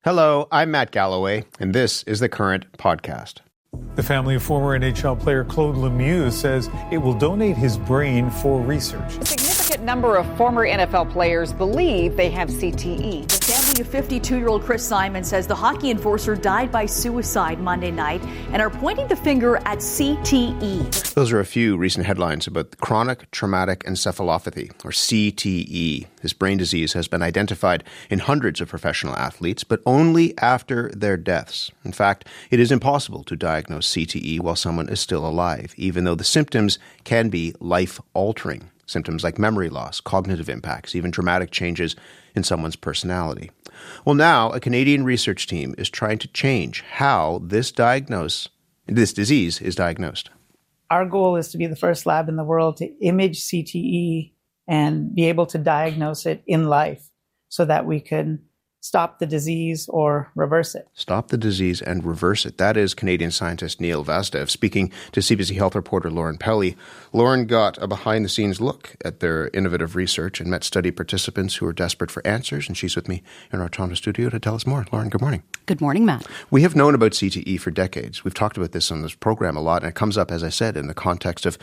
Hello, I'm Matt Galloway, and this is the Current Podcast. The family of former NHL player Claude Lemieux says it will donate his brain for research. A significant number of former NFL players believe they have CTE. The family of 52-year-old Chris Simon says the hockey enforcer died by suicide Monday night and are pointing the finger at CTE. Those are a few recent headlines about chronic traumatic encephalopathy, or CTE. This brain disease has been identified in hundreds of professional athletes, but only after their deaths. In fact, it is impossible to diagnose CTE while someone is still alive, even though the symptoms can be life-altering. Symptoms like memory loss, cognitive impacts, even dramatic changes in someone's personality. Well, now a Canadian research team is trying to change how this disease is diagnosed. Our goal is to be the first lab in the world to image CTE and be able to diagnose it in life so that we can stop the disease or reverse it. Stop the disease and reverse it. That is Canadian scientist Neil Vastev speaking to CBC Health reporter Lauren Pelley. Lauren got a behind-the-scenes look at their innovative research and met study participants who are desperate for answers, and she's with me in our Toronto studio to tell us more. Lauren, good morning. Good morning, Matt. We have known about CTE for decades. We've talked about this on this program a lot, and it comes up, as I said, in the context of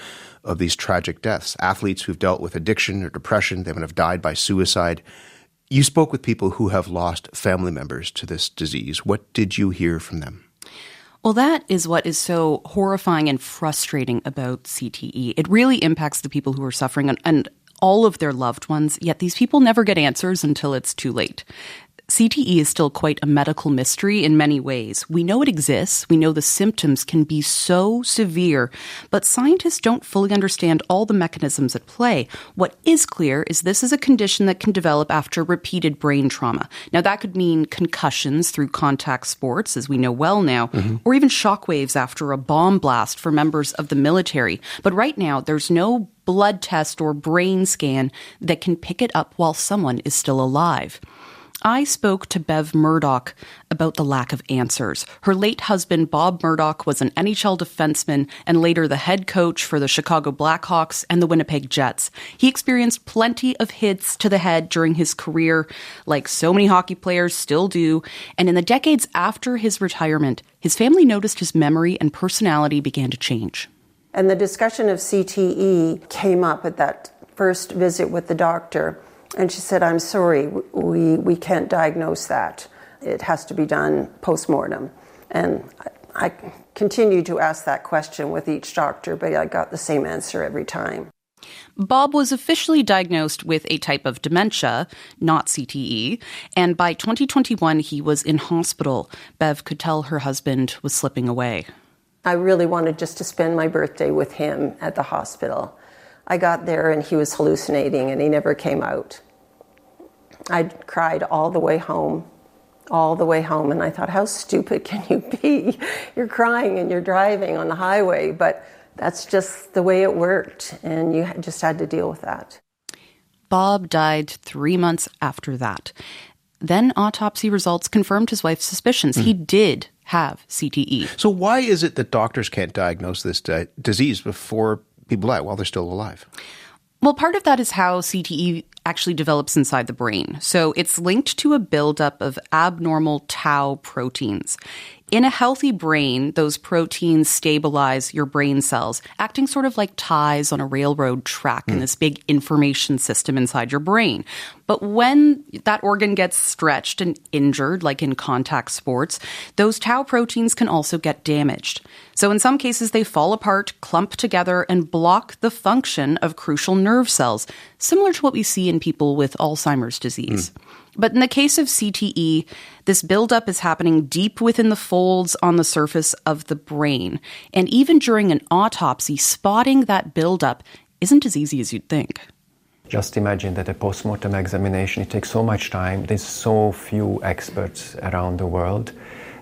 these tragic deaths. Athletes who've dealt with addiction or depression, they have died by suicide. You spoke with people who have lost family members to this disease. What did you hear from them? Well, that is what is so horrifying and frustrating about CTE. It really impacts the people who are suffering and all of their loved ones, yet these people never get answers until it's too late. CTE is still quite a medical mystery in many ways. We know it exists. We know the symptoms can be so severe, but scientists don't fully understand all the mechanisms at play. What is clear is this is a condition that can develop after repeated brain trauma. Now, that could mean concussions through contact sports, as we know well now, or even shockwaves after a bomb blast for members of the military. But right now, there's no blood test or brain scan that can pick it up while someone is still alive. I spoke to Bev Murdoch about the lack of answers. Her late husband, Bob Murdoch, was an NHL defenseman and later the head coach for the Chicago Blackhawks and the Winnipeg Jets. He experienced plenty of hits to the head during his career, like so many hockey players still do. And in the decades after his retirement, his family noticed his memory and personality began to change. And the discussion of CTE came up at that first visit with the doctor. And she said, I'm sorry, we can't diagnose that. It has to be done post-mortem. And I continued to ask that question with each doctor, but I got the same answer every time. Bob was officially diagnosed with a type of dementia, not CTE, and by 2021 he was in hospital. Bev could tell her husband was slipping away. I really wanted just to spend my birthday with him at the hospital. I got there and he was hallucinating and he never came out. I cried all the way home, and I thought, how stupid can you be? You're crying and you're driving on the highway, but that's just the way it worked, and you just had to deal with that. Bob died 3 months after that. Then autopsy results confirmed his wife's suspicions. He did have CTE. So why is it that doctors can't diagnose this disease before people die while they're still alive? Well, part of that is how CTE actually develops inside the brain. So it's linked to a buildup of abnormal tau proteins. In a healthy brain, those proteins stabilize your brain cells, acting sort of like ties on a railroad track in this big information system inside your brain. But when that organ gets stretched and injured, like in contact sports, those tau proteins can also get damaged. So in some cases, they fall apart, clump together, and block the function of crucial nerve cells, similar to what we see in people with Alzheimer's disease. But in the case of CTE, this buildup is happening deep within the folds on the surface of the brain. And even during an autopsy, spotting that buildup isn't as easy as you'd think. Just imagine that a post-mortem examination, it takes so much time. There's so few experts around the world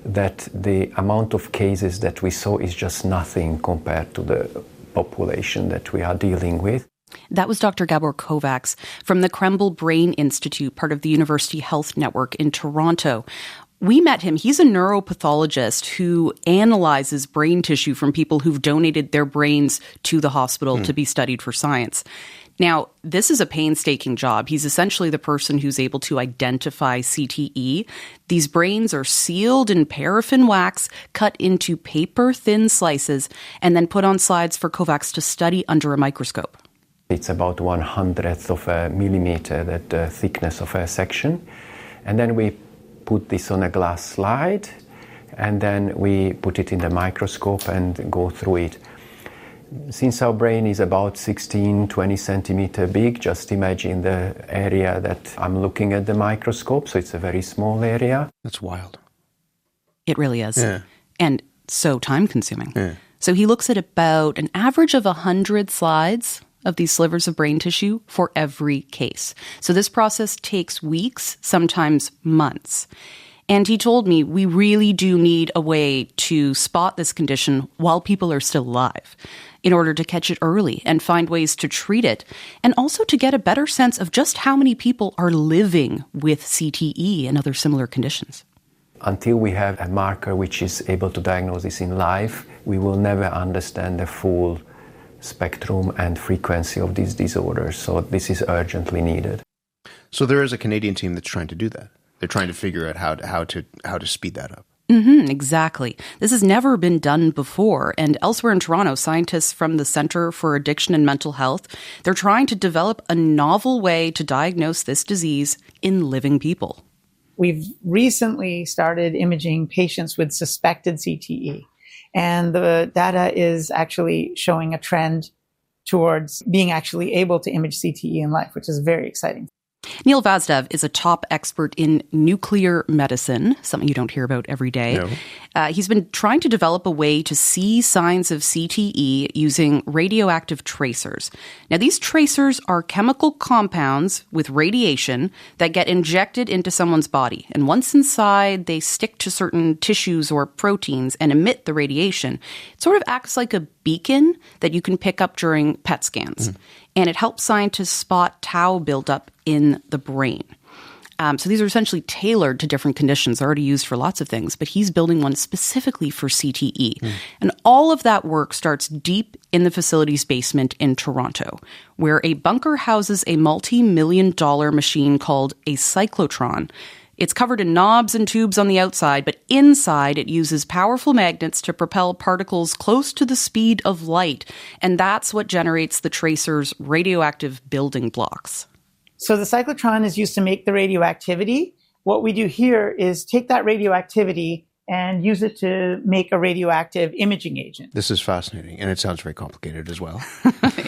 that the amount of cases that we saw is just nothing compared to the population that we are dealing with. That was Dr. Gabor Kovacs from the Krembil Brain Institute, part of the University Health Network in Toronto. We met him. He's a neuropathologist who analyzes brain tissue from people who've donated their brains to the hospital to be studied for science. Now, this is a painstaking job. He's essentially the person who's able to identify CTE. These brains are sealed in paraffin wax, cut into paper-thin slices, and then put on slides for Kovacs to study under a microscope. It's about 1/100th of a millimeter, the thickness of a section. And then we put this on a glass slide, and then we put it in the microscope and go through it. Since our brain is about 16-20 centimeter big, just imagine the area that I'm looking at the microscope, so it's a very small area. That's wild. It really is. Yeah. And so time-consuming. Yeah. So he looks at about an average of 100 slides of these slivers of brain tissue for every case. So this process takes weeks, sometimes months. And he told me we really do need a way to spot this condition while people are still alive in order to catch it early and find ways to treat it, and also to get a better sense of just how many people are living with CTE and other similar conditions. Until we have a marker which is able to diagnose this in life, we will never understand the full spectrum and frequency of these disorders. So this is urgently needed. So there is a Canadian team that's trying to do that. They're trying to figure out how to speed that up. Exactly. This has never been done before. And elsewhere in Toronto, scientists from the Centre for Addiction and Mental Health, they're trying to develop a novel way to diagnose this disease in living people. We've recently started imaging patients with suspected CTE. And the data is actually showing a trend towards being actually able to image CTE in life, which is very exciting. Neil Vazdev is a top expert in nuclear medicine, something you don't hear about every day. No. He's been trying to develop a way to see signs of CTE using radioactive tracers. Now, these tracers are chemical compounds with radiation that get injected into someone's body. And once inside, they stick to certain tissues or proteins and emit the radiation. It sort of acts like a beacon that you can pick up during PET scans. And it helps scientists spot tau buildup in the brain. So these are essentially tailored to different conditions. They're already used for lots of things, but he's building one specifically for CTE. And all of that work starts deep in the facility's basement in Toronto, where a bunker houses a multi-million-dollar machine called a cyclotron. It's covered in knobs and tubes on the outside, but inside it uses powerful magnets to propel particles close to the speed of light. And that's what generates the tracer's radioactive building blocks. So the cyclotron is used to make the radioactivity. What we do here is take that radioactivity and use it to make a radioactive imaging agent. This is fascinating, and it sounds very complicated as well.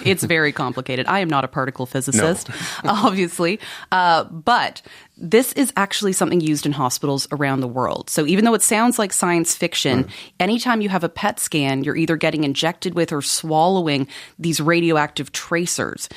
It's very complicated. I am not a particle physicist, obviously, but this is actually something used in hospitals around the world. So even though it sounds like science fiction, anytime you have a PET scan, you're either getting injected with or swallowing these radioactive tracers.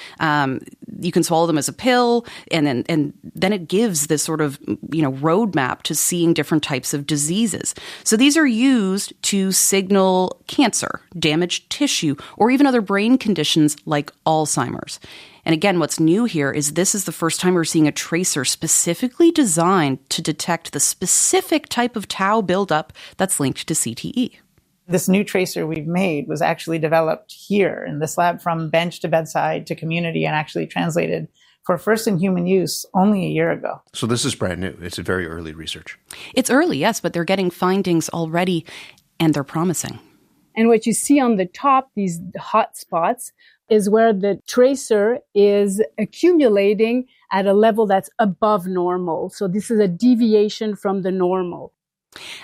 You can swallow them as a pill, and then it gives this sort of roadmap to seeing different types of diseases. So these are used to signal cancer, damaged tissue, or even other brain conditions like Alzheimer's. And again, what's new here is this is the first time we're seeing a tracer specifically designed to detect the specific type of tau buildup that's linked to CTE. This new tracer we've made was actually developed here in this lab from bench to bedside to community and actually translated for first in human use only a year ago. So this is brand new. It's a very early research. It's early, yes, but they're getting findings already, and they're promising. And what you see on the top, these hot spots, is where the tracer is accumulating at a level that's above normal. So this is a deviation from the normal.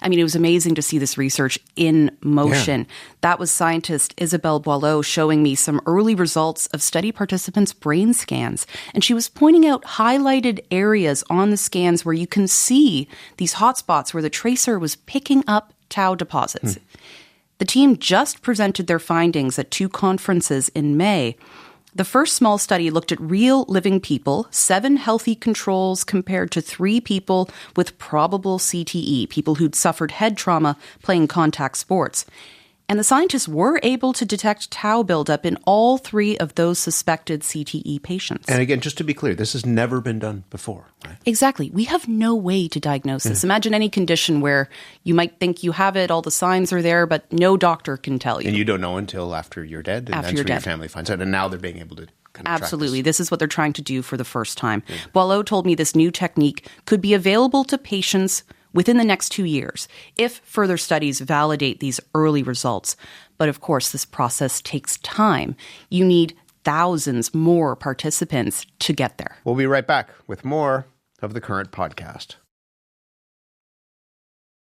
I mean, it was amazing to see this research in motion. Yeah. That was scientist Isabelle Boileau showing me some early results of study participants' brain scans. And she was pointing out highlighted areas on the scans where you can see these hotspots where the tracer was picking up tau deposits. The team just presented their findings at 2 conferences in May. The first small study looked at real living people, 7 healthy controls compared to 3 people with probable CTE, people who'd suffered head trauma playing contact sports. And the scientists were able to detect tau buildup in all 3 of those suspected CTE patients. And again, just to be clear, this has never been done before, right? Exactly. We have no way to diagnose this. Imagine any condition where you might think you have it, all the signs are there, but no doctor can tell you. And you don't know until after you're dead, and that's when your family finds out. And now they're being able to kind of Absolutely. This is what they're trying to do for the first time. Yeah. Boileau told me this new technique could be available to patients within the next 2 years if further studies validate these early results. But of course, this process takes time. You need thousands more participants to get there. We'll be right back with more of the Current podcast.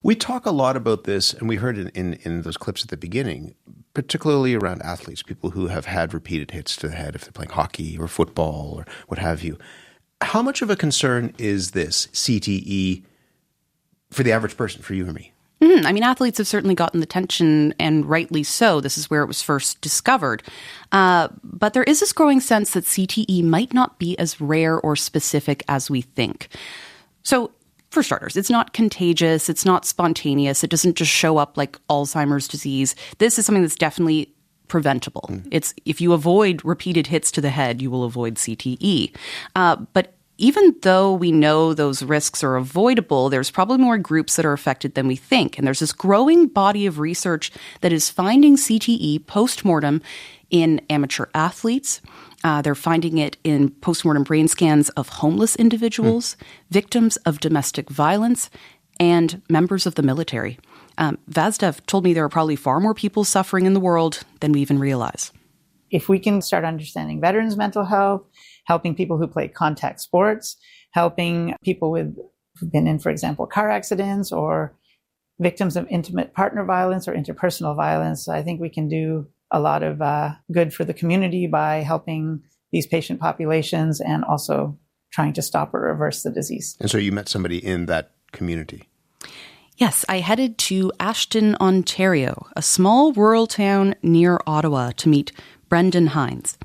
We talk a lot about this, and we heard it in those clips at the beginning, particularly around athletes, people who have had repeated hits to the head if they're playing hockey or football or what have you. How much of a concern is this CTE for the average person, for you or me? I mean, athletes have certainly gotten the attention, and rightly so. This is where it was first discovered. But there is this growing sense that CTE might not be as rare or specific as we think. So, for starters, it's not contagious, it's not spontaneous, it doesn't just show up like Alzheimer's disease. This is something that's definitely preventable. It's if you avoid repeated hits to the head, you will avoid CTE. But even though we know those risks are avoidable, there's probably more groups that are affected than we think. And there's this growing body of research that is finding CTE post-mortem in amateur athletes. They're finding it in post-mortem brain scans of homeless individuals, victims of domestic violence, and members of the military. Vazdev told me there are probably far more people suffering in the world than we even realize. If we can start understanding veterans' mental health, helping people who play contact sports, helping people who've been in, for example, car accidents or victims of intimate partner violence or interpersonal violence, I think we can do a lot of good for the community by helping these patient populations and also trying to stop or reverse the disease. And so you met somebody in that community? Yes, I headed to Ashton, Ontario, a small rural town near Ottawa, to meet Brendan Hines.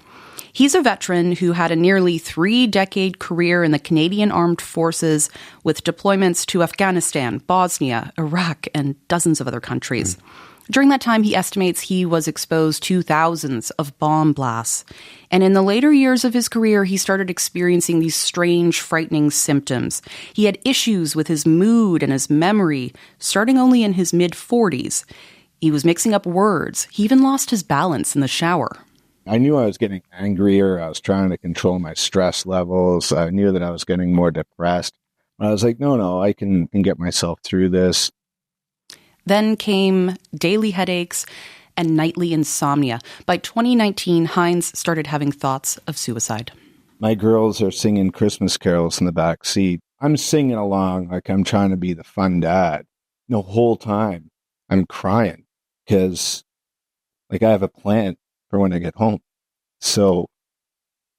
He's a veteran who had a nearly 3-decade career in the Canadian Armed Forces with deployments to Afghanistan, Bosnia, Iraq, and dozens of other countries. During that time, he estimates he was exposed to thousands of bomb blasts. And in the later years of his career, he started experiencing these strange, frightening symptoms. He had issues with his mood and his memory, starting only in his mid-40s. He was mixing up words. He even lost his balance in the shower. I knew I was getting angrier. I was trying to control my stress levels. I knew that I was getting more depressed. I was like, no, I can get myself through this. Then came daily headaches and nightly insomnia. By 2019, Hines started having thoughts of suicide. My girls are singing Christmas carols in the back seat. I'm singing along like I'm trying to be the fun dad. The whole time I'm crying because I have a plan for when I get home. So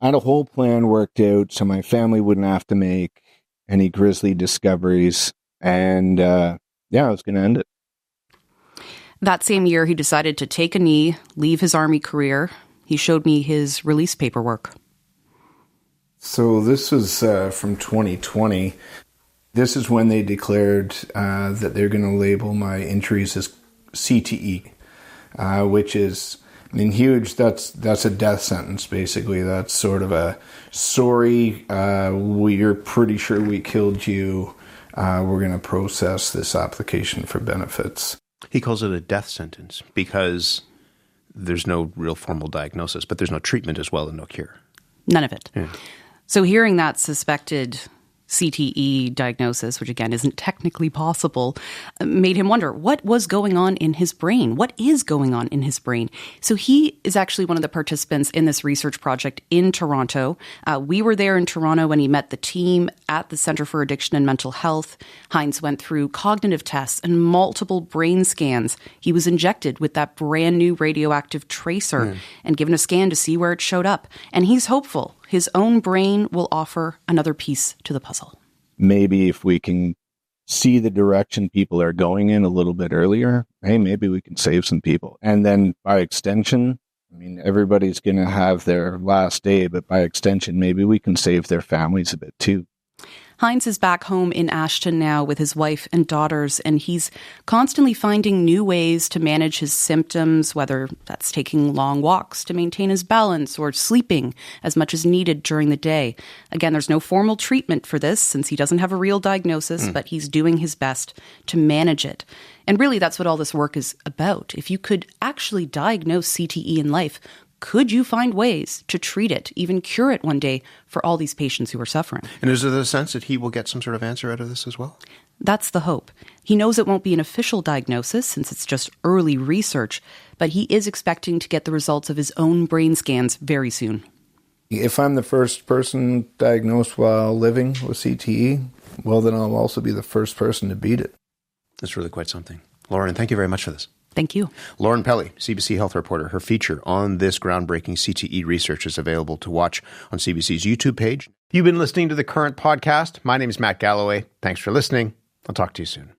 I had a whole plan worked out so my family wouldn't have to make any grisly discoveries. And I was going to end it. That same year, he decided to take a knee, leave his Army career. He showed me his release paperwork. So this was from 2020. This is when they declared that they're going to label my injuries as CTE, which is, huge. That's a death sentence, basically. That's sort of a, sorry, we're pretty sure we killed you. We're going to process this application for benefits. He calls it a death sentence because there's no real formal diagnosis, but there's no treatment as well and no cure. None of it. Yeah. So hearing that suspected CTE diagnosis, which again isn't technically possible, made him wonder what was going on in his brain. What is going on in his brain? So he is actually one of the participants in this research project in Toronto. We were there in Toronto when he met the team at the Centre for Addiction and Mental Health. Hines went through cognitive tests and multiple brain scans. He was injected with that brand new radioactive tracer and given a scan to see where it showed up. And he's hopeful his own brain will offer another piece to the puzzle. Maybe if we can see the direction people are going in a little bit earlier, hey, maybe we can save some people. And then by extension, everybody's going to have their last day, but by extension, maybe we can save their families a bit too. Hines is back home in Ashton now with his wife and daughters, and he's constantly finding new ways to manage his symptoms, whether that's taking long walks to maintain his balance or sleeping as much as needed during the day. Again, there's no formal treatment for this since he doesn't have a real diagnosis, but he's doing his best to manage it. And really, that's what all this work is about. If you could actually diagnose CTE in life, Could you find ways to treat it, even cure it one day for all these patients who are suffering? And is there the sense that he will get some sort of answer out of this as well? That's the hope. He knows it won't be an official diagnosis since it's just early research, but he is expecting to get the results of his own brain scans very soon. If I'm the first person diagnosed while living with CTE, well, then I'll also be the first person to beat it. That's really quite something. Lauren, thank you very much for this. Thank you. Lauren Pelley, CBC health reporter. Her feature on this groundbreaking CTE research is available to watch on CBC's YouTube page. You've been listening to The Current podcast. My name is Matt Galloway. Thanks for listening. I'll talk to you soon.